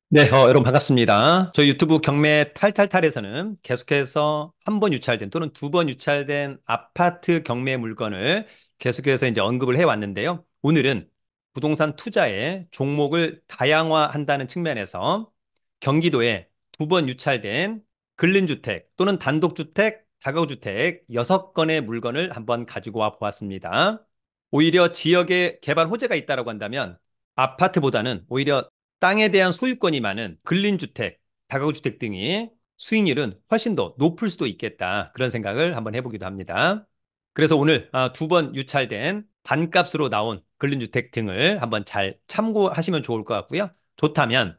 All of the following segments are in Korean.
네, 여러분 반갑습니다. 저희 유튜브 경매 탈탈탈에서는 계속해서 한 번 유찰된 또는 두 번 유찰된 아파트 경매 물건을 계속해서 이제 언급을 해왔는데요. 오늘은 부동산 투자의 종목을 다양화한다는 측면에서 경기도에 두 번 유찰된 근린주택 또는 단독주택, 다가구주택 6건의 물건을 한번 가지고 와 보았습니다. 오히려 지역에 개발 호재가 있다고 한다면 아파트보다는 오히려 땅에 대한 소유권이 많은 근린주택, 다가구주택 등이 수익률은 훨씬 더 높을 수도 있겠다. 그런 생각을 한번 해보기도 합니다. 그래서 오늘 두 번 유찰된 반값으로 나온 근린주택 등을 한번 잘 참고하시면 좋을 것 같고요. 좋다면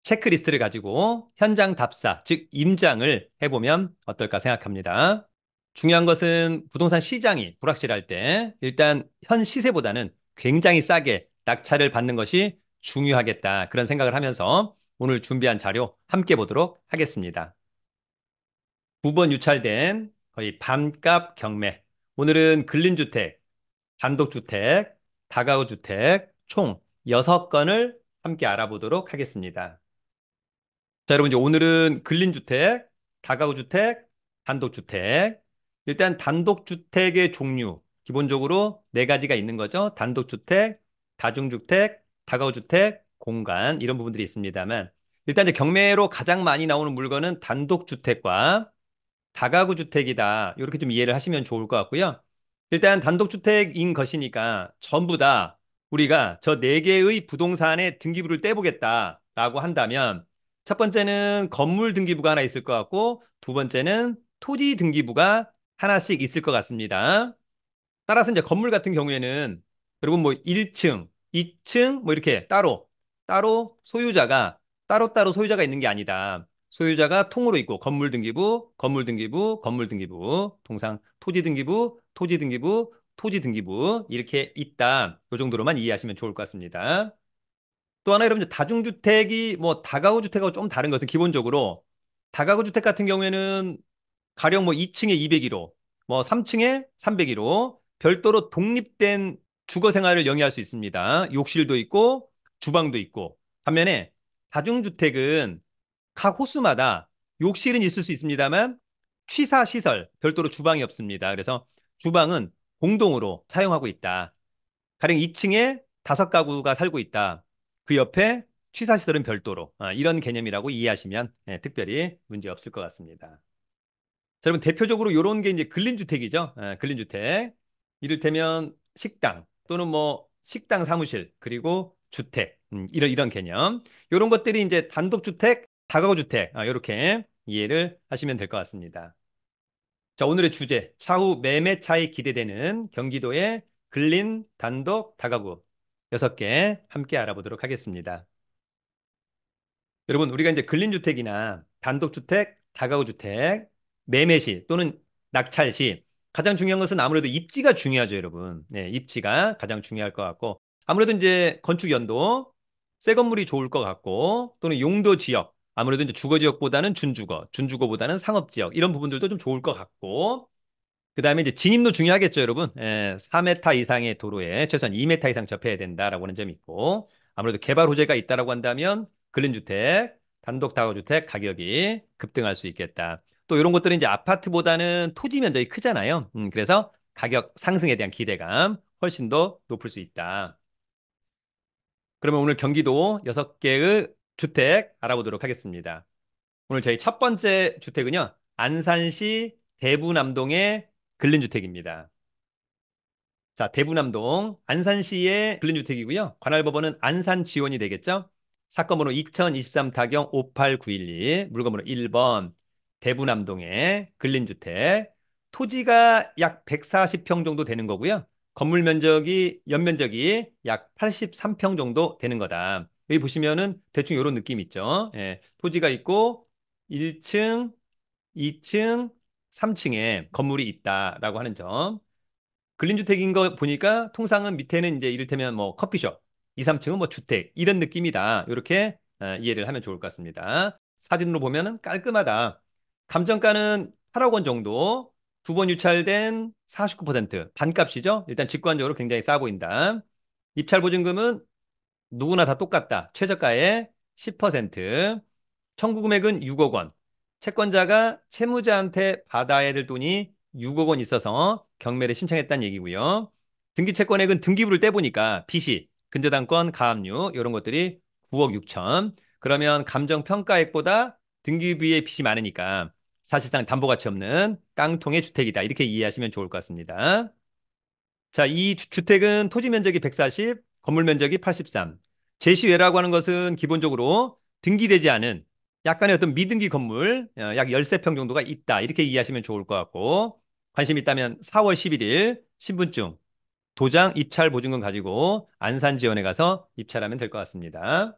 체크리스트를 가지고 현장 답사, 즉 임장을 해보면 어떨까 생각합니다. 중요한 것은 부동산 시장이 불확실할 때 일단 현 시세보다는 굉장히 싸게 낙찰을 받는 것이 중요하겠다. 그런 생각을 하면서 오늘 준비한 자료 함께 보도록 하겠습니다. 9번 유찰된 거의 반값 경매. 오늘은 근린주택, 단독주택, 다가구주택 총 6건을 함께 알아보도록 하겠습니다. 자, 여러분, 이제 오늘은 근린주택, 다가구주택, 단독주택. 일단 단독주택의 종류, 기본적으로 네 가지가 있는 거죠. 단독주택, 다중주택, 다가구주택, 공간, 이런 부분들이 있습니다만, 일단 이제 경매로 가장 많이 나오는 물건은 단독주택과 다가구 주택이다. 이렇게 좀 이해를 하시면 좋을 것 같고요. 일단 단독주택인 것이니까 전부 다 우리가 저 네 개의 부동산의 등기부를 떼보겠다라고 한다면 첫 번째는 건물 등기부가 하나 있을 것 같고 두 번째는 토지 등기부가 하나씩 있을 것 같습니다. 따라서 이제 건물 같은 경우에는 여러분 뭐 1층, 2층 뭐 이렇게 따로 소유자가 따로따로 소유자가 있는 게 아니다. 소유자가 통으로 있고 건물 등기부, 건물 등기부, 건물 등기부, 통상 토지 등기부, 토지 등기부, 토지 등기부 이렇게 있다. 이 정도로만 이해하시면 좋을 것 같습니다. 또 하나 여러분 다중주택이 뭐 다가구 주택하고 좀 다른 것은 기본적으로 다가구 주택 같은 경우에는 가령 뭐 2층에 201호, 뭐 3층에 301호, 별도로 독립된 주거 생활을 영위할 수 있습니다. 욕실도 있고, 주방도 있고. 반면에 다중주택은 각 호수마다 욕실은 있을 수 있습니다만, 취사 시설, 별도로 주방이 없습니다. 그래서 주방은 공동으로 사용하고 있다. 가령 2층에 5가구가 살고 있다. 그 옆에 취사 시설은 별도로. 이런 개념이라고 이해하시면 특별히 문제 없을 것 같습니다. 자, 여러분 대표적으로 이런 게 이제 근린주택이죠. 근린주택. 이를테면 식당 또는 뭐 식당 사무실 그리고 주택 이런 개념. 이런 것들이 이제 단독주택, 다가구주택 이렇게 이해를 하시면 될 것 같습니다. 자, 오늘의 주제 차후 매매 차익 기대되는 경기도의 근린, 단독, 다가구 6개 함께 알아보도록 하겠습니다. 여러분, 우리가 이제 근린주택이나 단독주택, 다가구주택, 매매시 또는 낙찰시 가장 중요한 것은 아무래도 입지가 중요하죠, 여러분. 네, 입지가 가장 중요할 것 같고 아무래도 이제 건축 연도 새 건물이 좋을 것 같고 또는 용도 지역 아무래도 이제 주거 지역보다는 준주거, 준주거보다는 상업 지역 이런 부분들도 좀 좋을 것 같고 그다음에 이제 진입로 중요하겠죠, 여러분. 4m 이상의 도로에 최소한 2m 이상 접해야 된다라고 하는 점이 있고 아무래도 개발 호재가 있다라고 한다면 근린주택, 단독 다가구주택 가격이 급등할 수 있겠다. 또 이런 것들은 이제 아파트보다는 토지 면적이 크잖아요. 그래서 가격 상승에 대한 기대감 훨씬 더 높을 수 있다. 그러면 오늘 경기도 6개의 주택 알아보도록 하겠습니다. 오늘 저희 첫 번째 주택은요. 안산시 대부남동의 근린주택입니다. 자, 대부남동 안산시의 근린주택이고요. 관할법원은 안산지원이 되겠죠. 사건 번호 2023 타경 58912 물건 번호 1번 대부남동의 근린주택 토지가 약 140평 정도 되는 거고요. 건물 면적이 연면적이 약 83평 정도 되는 거다. 여기 보시면은 대충 이런 느낌 있죠. 토지가 있고 1층, 2층, 3층에 건물이 있다라고 하는 점. 근린주택인 거 보니까 통상은 밑에는 이제 이를테면 뭐 커피숍, 2, 3층은 뭐 주택 이런 느낌이다. 이렇게 이해를 하면 좋을 것 같습니다. 사진으로 보면은 깔끔하다. 감정가는 8억 원 정도, 두 번 유찰된 49% 반값이죠. 일단 직관적으로 굉장히 싸 보인다. 입찰 보증금은 누구나 다 똑같다. 최저가에 10%, 청구 금액은 6억 원. 채권자가 채무자한테 받아야 될 돈이 6억 원 있어서 경매를 신청했다는 얘기고요. 등기 채권액은 등기부를 떼보니까 빚이 근저당권, 가압류 이런 것들이 9억 6천. 그러면 감정평가액보다 등기부의 빚이 많으니까 사실상 담보가치 없는 깡통의 주택이다. 이렇게 이해하시면 좋을 것 같습니다. 자, 이 주택은 토지 면적이 140, 건물 면적이 83. 제시외라고 하는 것은 기본적으로 등기되지 않은 약간의 어떤 미등기 건물, 약 13평 정도가 있다. 이렇게 이해하시면 좋을 것 같고, 관심 있다면 4월 11일 신분증, 도장, 입찰 보증금 가지고 안산지원에 가서 입찰하면 될 것 같습니다.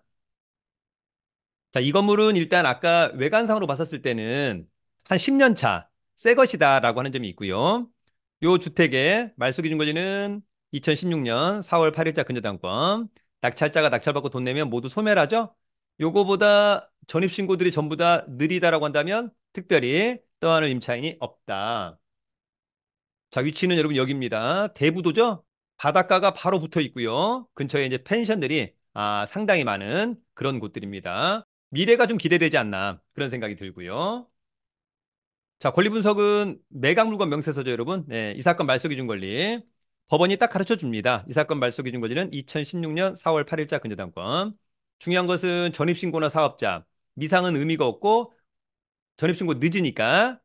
자, 이 건물은 일단 아까 외관상으로 봤었을 때는 한 10년 차 새 것이다라고 하는 점이 있고요. 요 주택의 말소기준 권리는 2016년 4월 8일자 근저당권. 낙찰자가 낙찰받고 돈 내면 모두 소멸하죠. 요거보다 전입신고들이 전부 다 느리다라고 한다면 특별히 떠안을 임차인이 없다. 자, 위치는 여러분 여기입니다. 대부도죠? 바닷가가 바로 붙어 있고요. 근처에 이제 펜션들이 상당히 많은 그런 곳들입니다. 미래가 좀 기대되지 않나 그런 생각이 들고요. 자, 권리 분석은 매각 물건 명세서죠, 여러분. 네, 이 사건 말소 기준 권리. 법원이 딱 가르쳐 줍니다. 이 사건 말소 기준 권리는 2016년 4월 8일자 근저당권. 중요한 것은 전입신고나 사업자, 미상은 의미가 없고 전입신고 늦으니까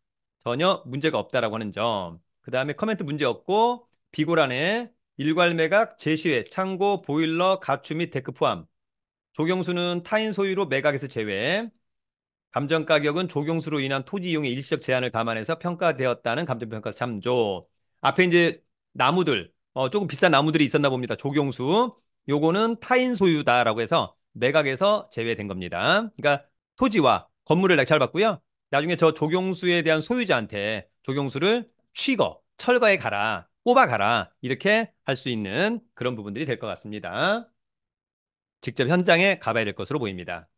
전혀 문제가 없다라고 하는 점. 그 다음에 커멘트 문제 없고 비고란에 일괄 매각, 제시외, 창고, 보일러, 가축 및 데크 포함. 조경수는 타인 소유로 매각에서 제외. 감정 가격은 조경수로 인한 토지 이용의 일시적 제한을 감안해서 평가되었다는 감정평가 참조. 앞에 이제 나무들, 조금 비싼 나무들이 있었나 봅니다. 조경수. 요거는 타인 소유다라고 해서 매각에서 제외된 겁니다. 그러니까 토지와 건물을 낙찰받고요. 나중에 저 조경수에 대한 소유자한테 조경수를 취거, 철거해 가라, 뽑아 가라. 이렇게 할 수 있는 그런 부분들이 될 것 같습니다. 직접 현장에 가봐야 될 것으로 보입니다.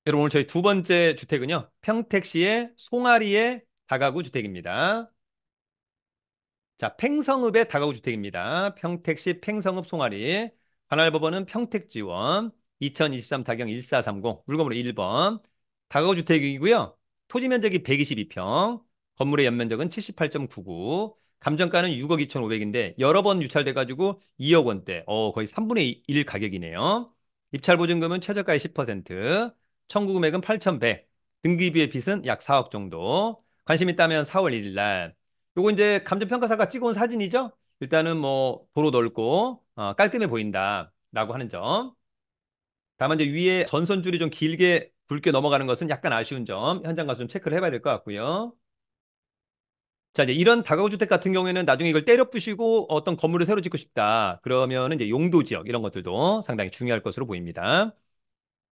여러분 오늘 저희 두 번째 주택은요. 평택시의 송아리의 다가구 주택입니다. 자, 팽성읍의 다가구 주택입니다. 평택시 팽성읍 송아리. 관할법원은 평택지원 2023 타경 1430 물건번호 1번 다가구 주택이고요. 토지 면적이 122평, 건물의 연면적은 78.99, 감정가는 6억 2,500인데 여러 번 유찰돼 가지고 2억 원대. 거의 3분의 1 가격이네요. 입찰 보증금은 최저가의 10%, 청구 금액은 8,100, 등기부의 빚은 약 4억 정도. 관심 있다면 4월 1일 날 요거 이제 감정평가사가 찍어온 사진이죠? 일단은 뭐 도로 넓고 깔끔해 보인다라고 하는 점. 다만 이제 위에 전선줄이 좀 길게 굵게 넘어가는 것은 약간 아쉬운 점. 현장 가서 좀 체크를 해봐야 될 것 같고요. 자, 이제 이런 다가구 주택 같은 경우에는 나중에 이걸 때려 부시고 어떤 건물을 새로 짓고 싶다. 그러면은 이제 용도 지역 이런 것들도 상당히 중요할 것으로 보입니다.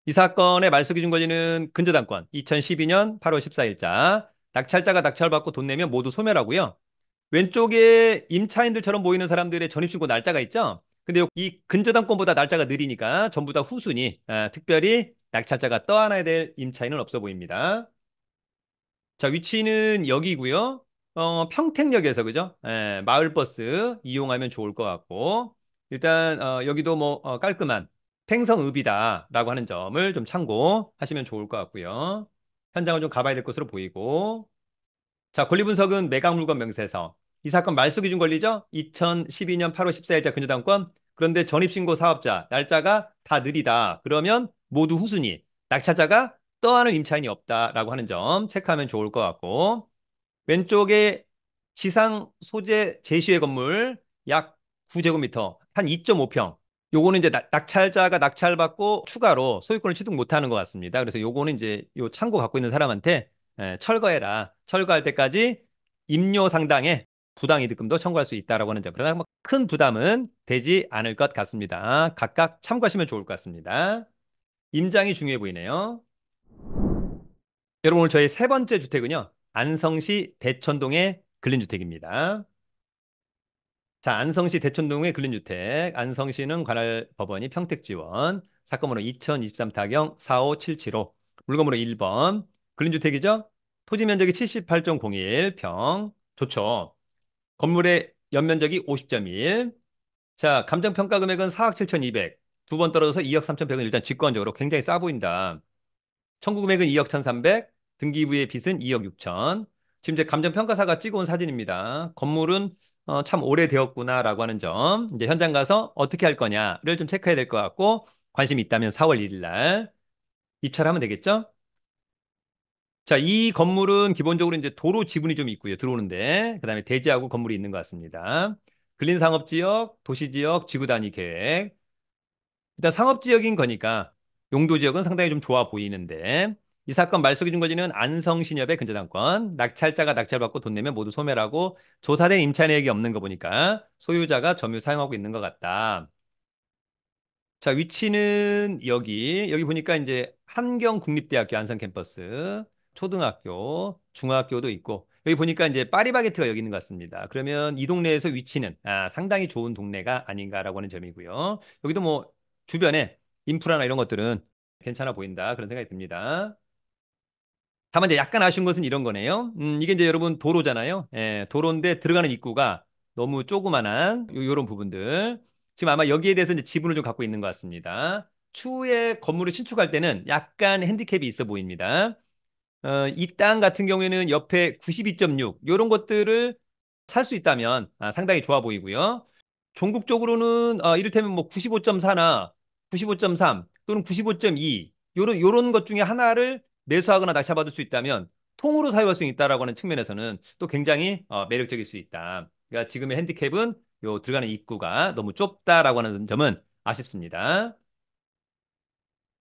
이 사건의 말소 기준 권리는 근저당권 2012년 8월 14일자 낙찰자가 낙찰받고 돈 내면 모두 소멸하고요. 왼쪽에 임차인들처럼 보이는 사람들의 전입신고 날짜가 있죠. 근데 이 근저당권보다 날짜가 느리니까 전부 다 후순위, 특별히 낙찰자가 떠안아야 될 임차인은 없어 보입니다. 자, 위치는 여기고요. 평택역에서 그죠? 마을버스 이용하면 좋을 것 같고 일단 여기도 뭐 깔끔한 팽성읍이다라고 하는 점을 좀 참고하시면 좋을 것 같고요. 현장을 좀 가봐야 될 것으로 보이고 자, 권리 분석은 매각 물건 명세서. 이 사건 말소 기준 권리죠? 2012년 8월 14일자 근저당권. 그런데 전입신고 사업자 날짜가 다 느리다. 그러면 모두 후순위. 낙찰자가 떠안을 임차인이 없다라고 하는 점 체크하면 좋을 것 같고 왼쪽에 지상 소재 제시의 건물 약 9제곱미터 한 2.5평. 요거는 이제 낙찰자가 낙찰받고 추가로 소유권을 취득 못하는 것 같습니다. 그래서 요거는 이제 요 창고 갖고 있는 사람한테 철거해라. 철거할 때까지 임료 상당의 부당이득금도 청구할 수 있다라고 하는 점. 그러나 뭐큰 부담은 되지 않을 것 같습니다. 각각 참고하시면 좋을 것 같습니다. 임장이 중요해 보이네요. 여러분 오늘 저희 세 번째 주택은요. 안성시 대천동의 근린주택입니다. 자, 안성시 대천동의 근린주택. 안성시는 관할 법원이 평택지원. 사건 번호 2023 타경 45775. 물건 번호 1번. 근린주택이죠? 토지 면적이 78.01평. 좋죠. 건물의 연면적이 50.1. 자, 감정평가 금액은 4억 7,200. 두 번 떨어져서 2억 3,100은 일단 직관적으로 굉장히 싸 보인다. 청구 금액은 2억 1,300, 등기부의 빚은 2억 6천. 지금 이제 감정평가사가 찍어온 사진입니다. 건물은 참 오래되었구나라고 하는 점. 이제 현장 가서 어떻게 할 거냐를 좀 체크해야 될 것 같고, 관심이 있다면 4월 1일 날 입찰하면 되겠죠? 자, 이 건물은 기본적으로 이제 도로 지분이 좀 있고요. 들어오는데. 그다음에 대지하고 건물이 있는 것 같습니다. 근린상업지역, 도시지역, 지구단위 계획. 일단 상업지역인 거니까 용도지역은 상당히 좀 좋아 보이는데 이 사건 말소 기준 거지는 안성신협의 근저당권. 낙찰자가 낙찰받고 돈 내면 모두 소멸하고 조사된 임차 내역이 없는 거 보니까 소유자가 점유 사용하고 있는 것 같다. 자, 위치는 여기 보니까 이제 한경국립대학교 안성 캠퍼스, 초등학교, 중학교도 있고, 여기 보니까 이제 파리바게트가 여기 있는 것 같습니다. 그러면 이 동네에서 위치는 상당히 좋은 동네가 아닌가라고 하는 점이고요. 여기도 뭐 주변에 인프라나 이런 것들은 괜찮아 보인다. 그런 생각이 듭니다. 다만 이제 약간 아쉬운 것은 이런 거네요. 이게 이제 여러분 도로잖아요. 예, 도로인데 들어가는 입구가 너무 조그만한 요런 부분들. 지금 아마 여기에 대해서 이제 지분을 좀 갖고 있는 것 같습니다. 추후에 건물을 신축할 때는 약간 핸디캡이 있어 보입니다. 이 땅 같은 경우에는 옆에 92.6 이런 것들을 살 수 있다면 상당히 좋아 보이고요. 종국적으로는 이를테면 뭐 95.4나 95.3 또는 95.2 요런 것 중에 하나를 매수하거나 낙찰받을 수 있다면 통으로 사용할 수 있다라고 하는 측면에서는 또 굉장히 매력적일 수 있다. 그러니까 지금의 핸디캡은 요 들어가는 입구가 너무 좁다라고 하는 점은 아쉽습니다.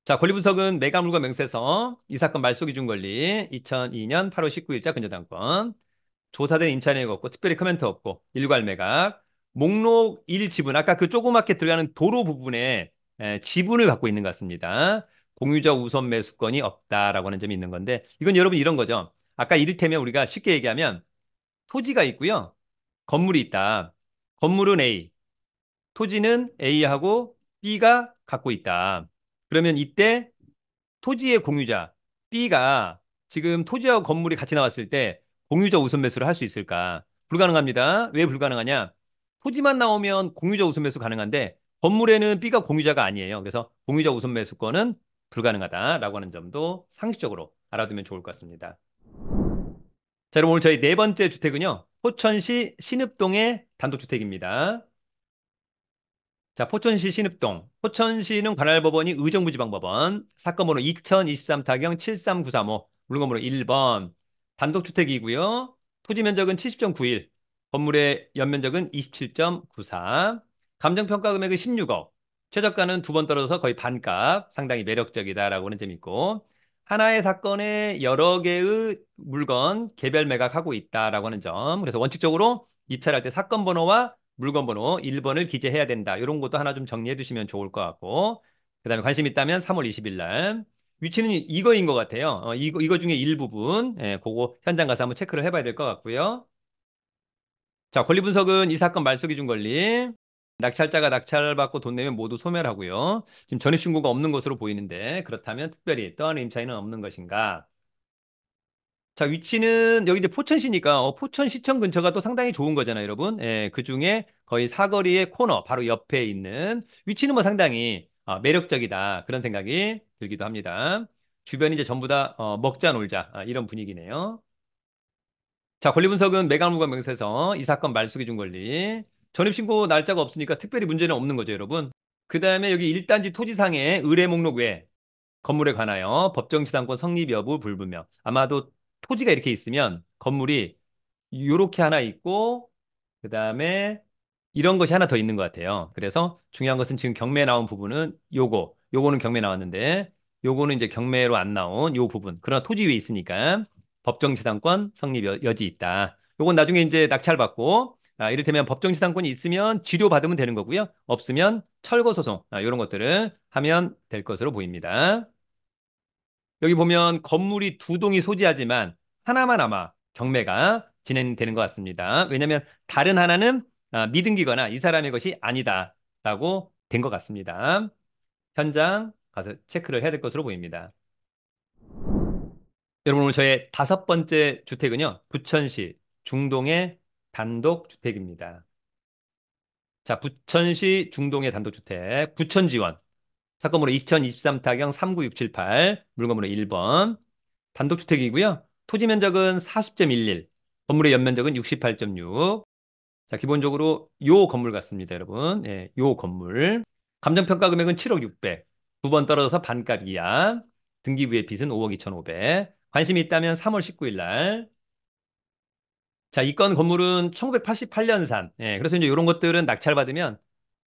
자, 권리 분석은 매각물과 명세서, 이 사건 말소 기준 권리, 2002년 8월 19일자 근저당권, 조사된 임차 내역 없고 특별히 코멘트 없고 일괄 매각, 목록 1 지분, 아까 그 조그맣게 들어가는 도로 부분에 지분을 갖고 있는 것 같습니다. 공유적 우선 매수권이 없다라고 하는 점이 있는 건데 이건 여러분 이런 거죠. 아까 이를테면 우리가 쉽게 얘기하면 토지가 있고요. 건물이 있다. 건물은 A, 토지는 A하고 B가 갖고 있다. 그러면 이때 토지의 공유자 B가 지금 토지와 건물이 같이 나왔을 때 공유자 우선 매수를 할 수 있을까? 불가능합니다. 왜 불가능하냐? 토지만 나오면 공유자 우선 매수 가능한데 건물에는 B가 공유자가 아니에요. 그래서 공유자 우선 매수권은 불가능하다라고 하는 점도 상식적으로 알아두면 좋을 것 같습니다. 자, 여러분 오늘 저희 네 번째 주택은요. 포천시 신읍동의 단독주택입니다. 자, 포천시 신읍동. 포천시는 관할법원이 의정부지방법원. 사건 번호 2023타경 73935. 물건 번호 1번. 단독주택이고요. 토지 면적은 70.91. 건물의 연면적은 27.94. 감정평가 금액은 16억. 최저가는 두 번 떨어져서 거의 반값. 상당히 매력적이다라고 하는 점이 있고. 하나의 사건에 여러 개의 물건 개별 매각하고 있다라고 하는 점. 그래서 원칙적으로 입찰할 때 사건 번호와 물건 번호 1번을 기재해야 된다. 이런 것도 하나 좀 정리해 두시면 좋을 것 같고. 그다음에 관심 있다면 3월 20일 날. 위치는 이거인 것 같아요. 이거 중에 일부분. 그거 현장 가서 한번 체크를 해봐야 될 것 같고요. 자, 권리 분석은 이 사건 말소 기준 권리. 낙찰자가 낙찰받고 돈 내면 모두 소멸하고요. 지금 전입신고가 없는 것으로 보이는데 그렇다면 특별히 떠하는 임차인은 없는 것인가? 자, 위치는 여기 이제 포천시니까 포천시청 근처가 또 상당히 좋은 거잖아요, 여러분. 예, 그중에 거의 사거리의 코너 바로 옆에 있는 위치는 뭐 상당히 매력적이다. 그런 생각이 들기도 합니다. 주변이 이제 전부 다 먹자 놀자 이런 분위기네요. 자, 권리 분석은 매각물과 명세서, 이 사건 말소 기준 권리. 전입신고 날짜가 없으니까 특별히 문제는 없는 거죠, 여러분. 그다음에 여기 1단지 토지상의 의뢰 목록 외에 건물에 관하여 법정지상권 성립 여부 불분명. 아마도 토지가 이렇게 있으면 건물이 요렇게 하나 있고 그다음에 이런 것이 하나 더 있는 것 같아요. 그래서 중요한 것은 지금 경매에 나온 부분은 요거는 경매 나왔는데 요거는 이제 경매로 안 나온 요 부분. 그러나 토지 위에 있으니까 법정지상권 성립 여지 있다. 요건 나중에 이제 낙찰받고 이를테면 법정지상권이 있으면 지료받으면 되는 거고요. 없으면 철거소송 이런 것들을 하면 될 것으로 보입니다. 여기 보면 건물이 두 동이 소지하지만 하나만 아마 경매가 진행되는 것 같습니다. 왜냐하면 다른 하나는 미등기거나 이 사람의 것이 아니다라고 된 것 같습니다. 현장 가서 체크를 해야 될 것으로 보입니다. 여러분 오늘 저의 다섯 번째 주택은요. 부천시 중동의 단독주택입니다. 자, 부천시 중동의 단독주택, 부천지원. 사건 번호 2023타경 39678, 물건 번호 1번. 단독주택이고요. 토지 면적은 40.11, 건물의 연면적은 68.6. 자, 기본적으로 요 건물 같습니다, 여러분. 예, 요 건물. 감정평가 금액은 7억 6백. 두 번 떨어져서 반값 이하. 등기부의 빚은 5억 2,500. 관심이 있다면 3월 19일 날. 자, 이 건 건물은 1988년산. 예, 그래서 이제 이런 것들은 낙찰받으면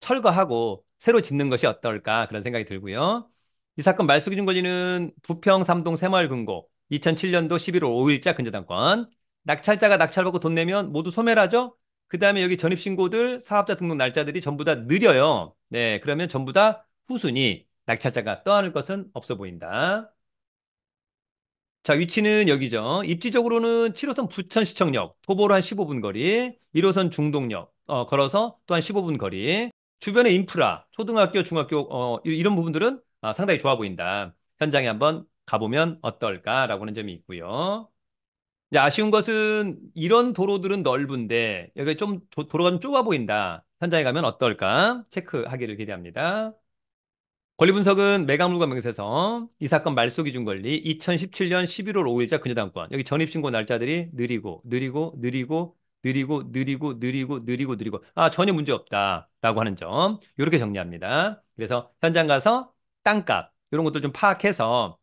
철거하고 새로 짓는 것이 어떨까 그런 생각이 들고요. 이 사건 말소기준 권리는 부평 3동 새마을 금고 2007년도 11월 5일자 근저당권. 낙찰자가 낙찰받고 돈 내면 모두 소멸하죠? 그 다음에 여기 전입신고들, 사업자 등록 날짜들이 전부 다 느려요. 네, 그러면 전부 다 후순위 낙찰자가 떠안을 것은 없어 보인다. 자, 위치는 여기죠. 입지적으로는 7호선 부천시청역, 도보로 한 15분 거리, 1호선 중동역, 걸어서 또한 15분 거리, 주변의 인프라, 초등학교, 중학교, 이런 부분들은 상당히 좋아 보인다. 현장에 한번 가보면 어떨까라고 하는 점이 있고요. 이제 아쉬운 것은 이런 도로들은 넓은데, 여기 좀 도로가 좀 좁아 보인다. 현장에 가면 어떨까? 체크하기를 기대합니다. 권리 분석은 매각물과 명세서 이 사건 말소 기준 권리 2017년 11월 5일자 근저당권 여기 전입신고 날짜들이 느리고 전혀 문제 없다라고 하는 점 이렇게 정리합니다. 그래서 현장 가서 땅값 이런 것들 좀 파악해서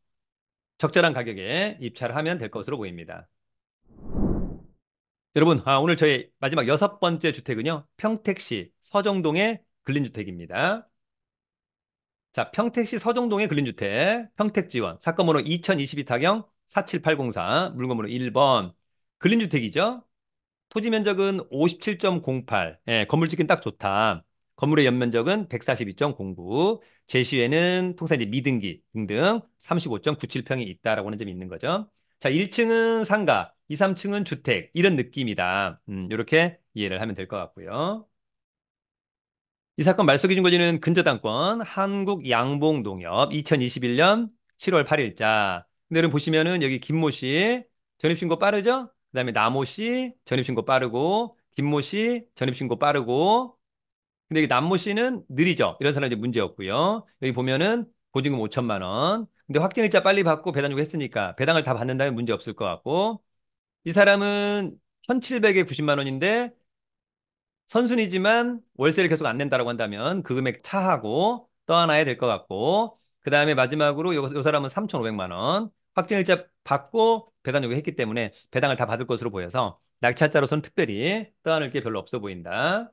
적절한 가격에 입찰을 하면 될 것으로 보입니다. 여러분, 오늘 저희 마지막 여섯 번째 주택은요, 평택시 서정동의 근린주택입니다. 자, 평택시 서정동의 근린주택, 평택지원, 사건 번호 2022타경 47804, 물건 번호 1번. 근린주택이죠? 토지 면적은 57.08, 예, 건물 짓긴 딱 좋다. 건물의 연면적은 142.09, 제시에는 통상 이제 미등기 등등 35.97평이 있다라고 하는 점이 있는 거죠. 자, 1층은 상가, 2, 3층은 주택, 이런 느낌이다. 이렇게 이해를 하면 될 것 같고요. 이 사건 말소 기준 권리는 근저당권 한국양봉농협 2021년 7월 8일자. 근데 여러분 보시면은 여기 김모 씨 전입신고 빠르죠? 그다음에 남모 씨 전입신고 빠르고 김모 씨 전입신고 빠르고 근데 여기 남모 씨는 느리죠? 이런 사람이 문제 없고요. 여기 보면은 보증금 5천만 원. 근데 확정일자 빨리 받고 배당 주고 했으니까 배당을 다 받는다면 문제 없을 것 같고 이 사람은 1,700에 90만 원인데 선순위지만 월세를 계속 안 낸다라고 한다면 그 금액 차하고 떠안아야 될 것 같고 그 다음에 마지막으로 요 사람은 3,500만 원 확정일자 받고 배당 요구했기 때문에 배당을 다 받을 것으로 보여서 낙찰자로서는 특별히 떠안을 게 별로 없어 보인다.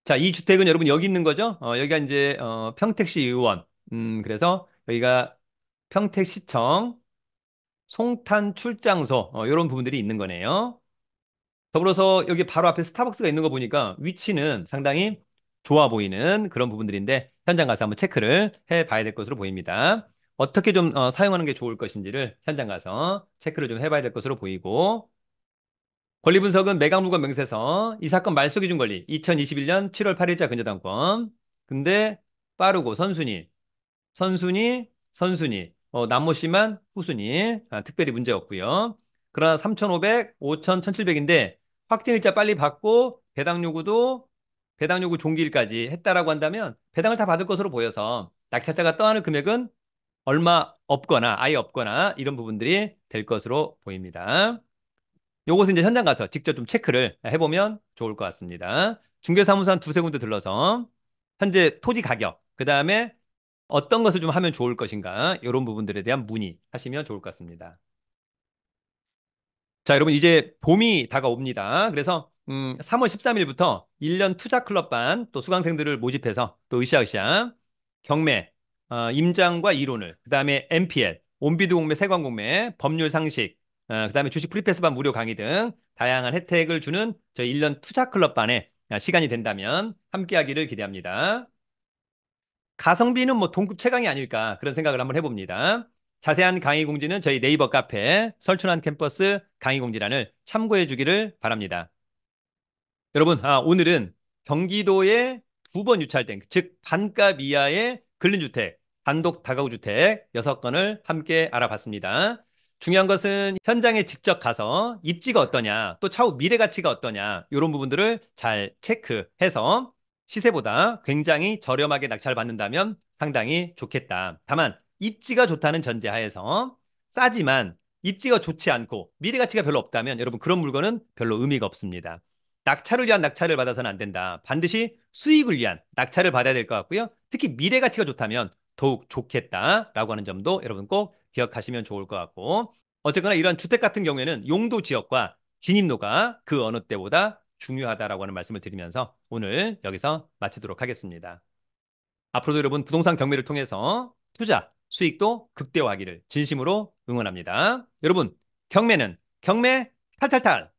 자, 이 주택은 여러분 여기 있는 거죠? 여기가 이제 평택시 의원. 그래서 여기가 평택시청 송탄 출장소 이런 부분들이 있는 거네요. 더불어서 여기 바로 앞에 스타벅스가 있는 거 보니까 위치는 상당히 좋아 보이는 그런 부분들인데 현장 가서 한번 체크를 해 봐야 될 것으로 보입니다. 어떻게 좀 사용하는 게 좋을 것인지를 현장 가서 체크를 좀 해봐야 될 것으로 보이고 권리 분석은 매각물건 명세서 이 사건 말소 기준 권리 2021년 7월 8일자 근저당권 근데 빠르고 선순위, 남모 씨만 후순위, 특별히 문제 없고요. 그러나 3,500, 5,000, 1,700인데 확정일자 빨리 받고 배당 요구 종기일까지 했다라고 한다면 배당을 다 받을 것으로 보여서 낙찰자가 떠안을 금액은 얼마 없거나 아예 없거나 이런 부분들이 될 것으로 보입니다. 요것은 이제 현장 가서 직접 좀 체크를 해보면 좋을 것 같습니다. 중개사무소 한 두세 군데 들러서 현재 토지 가격, 그 다음에 어떤 것을 좀 하면 좋을 것인가 이런 부분들에 대한 문의하시면 좋을 것 같습니다. 자, 여러분 이제 봄이 다가옵니다. 그래서 3월 13일부터 1년 투자 클럽반 또 수강생들을 모집해서 또 으쌰으쌰 경매, 임장과 이론을 그다음에 MPL, 온비드 공매, 세관 공매, 법률 상식, 그다음에 주식 프리패스반 무료 강의 등 다양한 혜택을 주는 저희 1년 투자 클럽반에 시간이 된다면 함께하기를 기대합니다. 가성비는 뭐 동급 최강이 아닐까 그런 생각을 한번 해봅니다. 자세한 강의 공지는 저희 네이버 카페 설춘한 캠퍼스 강의 공지란을 참고해 주기를 바랍니다. 여러분, 오늘은 경기도에 두 번 유찰된, 즉 반값 이하의 근린주택, 단독 다가구 주택 6건을 함께 알아봤습니다. 중요한 것은 현장에 직접 가서 입지가 어떠냐, 또 차후 미래 가치가 어떠냐, 이런 부분들을 잘 체크해서 시세보다 굉장히 저렴하게 낙찰을 받는다면 상당히 좋겠다. 다만 입지가 좋다는 전제하에서 싸지만 입지가 좋지 않고 미래 가치가 별로 없다면 여러분 그런 물건은 별로 의미가 없습니다. 낙찰을 위한 낙찰을 받아서는 안 된다. 반드시 수익을 위한 낙찰을 받아야 될 것 같고요. 특히 미래 가치가 좋다면 더욱 좋겠다라고 하는 점도 여러분 꼭 기억하시면 좋을 것 같고 어쨌거나 이런 주택 같은 경우에는 용도 지역과 진입로가 그 어느 때보다 중요하다라고 하는 말씀을 드리면서 오늘 여기서 마치도록 하겠습니다. 앞으로도 여러분 부동산 경매를 통해서 투자, 수익도 극대화하기를 진심으로 응원합니다. 여러분, 경매는 경매 탈탈탈!